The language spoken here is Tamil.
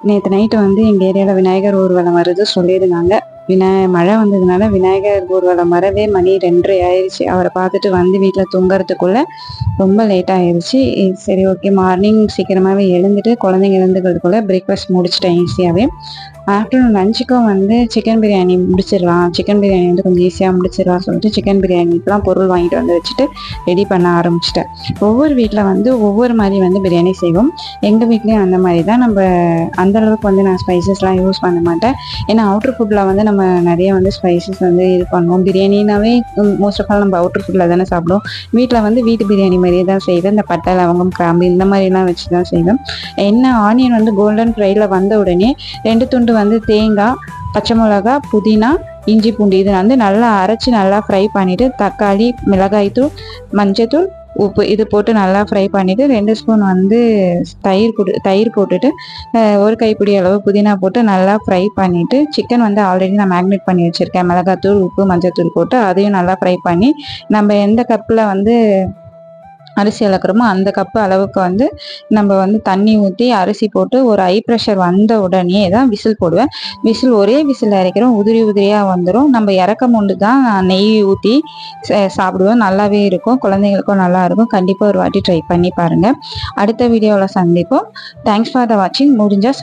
நேற்று நைட்டு வந்து எங்கள் ஏரியாவில் விநாயகர் ஊர்வலம் வருது சொல்லியிருந்தாங்க. மழை வந்ததுனால விநாயகர் ஊர்வலம் வரவே மணி 2:30 ஆயிடுச்சு. அவரை பார்த்துட்டு வந்து வீட்டில் தூங்குறதுக்குள்ள ரொம்ப லேட் ஆயிடுச்சு. சரி, ஓகே, மார்னிங் சீக்கிரமாகவே எழுந்துட்டு குழந்தைங்க எழுந்துக்கிறதுக்குள்ள பிரேக்ஃபாஸ்ட் முடிச்சிட்டேன் ஈஸியாகவே. ஆஃப்டர்நூன் லஞ்சுக்கும் வந்து சிக்கன் பிரியாணி முடிச்சிடலாம், சிக்கன் பிரியாணி வந்து கொஞ்சம் ஈஸியாக முடிச்சிடலாம் சொல்லிட்டு சிக்கன் பிரியாணிக்கெலாம் பொருள் வாங்கிட்டு வந்து வச்சுட்டு ரெடி பண்ண ஆரம்பிச்சிட்டேன். ஒவ்வொரு வீட்டில் வந்து ஒவ்வொரு மாதிரி வந்து பிரியாணி செய்வோம். எங்கள் வீட்லேயும் அந்த மாதிரி தான். நம்ம அந்தளவுக்கு வந்து நான் ஸ்பைசஸ்லாம் யூஸ் பண்ண மாட்டேன். ஏன்னா அவுட்ரு ஃபுட்டில் வந்து நம்ம நிறைய வந்து ஸ்பைசஸ் வந்து இது பண்ணுவோம். பிரியாணினாவே மோஸ்ட் ஆஃப் ஆல் நம்ம அவுட்ரு ஃபுட்டில் தானே சாப்பிடுவோம். வீட்டில் வந்து வீட்டு பிரியாணி மாதிரியே தான் செய்வேன். இந்த பட்டை, லவங்கம், கிராம்பு இந்த மாதிரிலாம் வச்சு தான் செய்வேன். என்ன ஆனியன் வந்து கோல்டன் ஃப்ரையில் வந்த உடனே 2 துண்டு வந்து தேங்காய், பச்சை மிளகா, புதினா, இஞ்சி பூண்டு இது வந்து நல்லா அரைச்சி நல்லா ஃப்ரை பண்ணிவிட்டு தக்காளி, மிளகாய்த்தூள், மஞ்சத்தூள், உப்பு இது போட்டு நல்லா ஃப்ரை பண்ணிவிட்டு 2 ஸ்பூன் வந்து தயிர் போட்டுட்டு 1 கைப்பிடி அளவு புதினா போட்டு நல்லா ஃப்ரை பண்ணிவிட்டு சிக்கன் வந்து ஆல்ரெடி நான் மேக்னேட் பண்ணி வச்சுருக்கேன். மிளகாத்தூள், உப்பு, மஞ்சத்தூள் போட்டு அதையும் நல்லா ஃப்ரை பண்ணி நம்ம எந்த கப்பில் வந்து அரிசி அளக்குறோமோ அந்த கப்பு அளவுக்கு வந்து நம்ம வந்து தண்ணி ஊற்றி அரிசி போட்டு ஒரு ஹை ப்ரெஷர் வந்த உடனே தான் விசில் போடுவேன். ஒரே விசில் இறக்கிறோம், உதிரி உதிரியாக வந்துடும். நம்ம இறக்க முண்டு தான் நெய் ஊற்றி சாப்பிடுவோம். நல்லாவே இருக்கும், குழந்தைங்களுக்கும் நல்லா இருக்கும். கண்டிப்பாக ஒரு வாட்டி ட்ரை பண்ணி பாருங்கள். அடுத்த வீடியோவில் சந்திப்போம். தேங்க்ஸ் ஃபார் த வாட்சிங். முடிஞ்சால்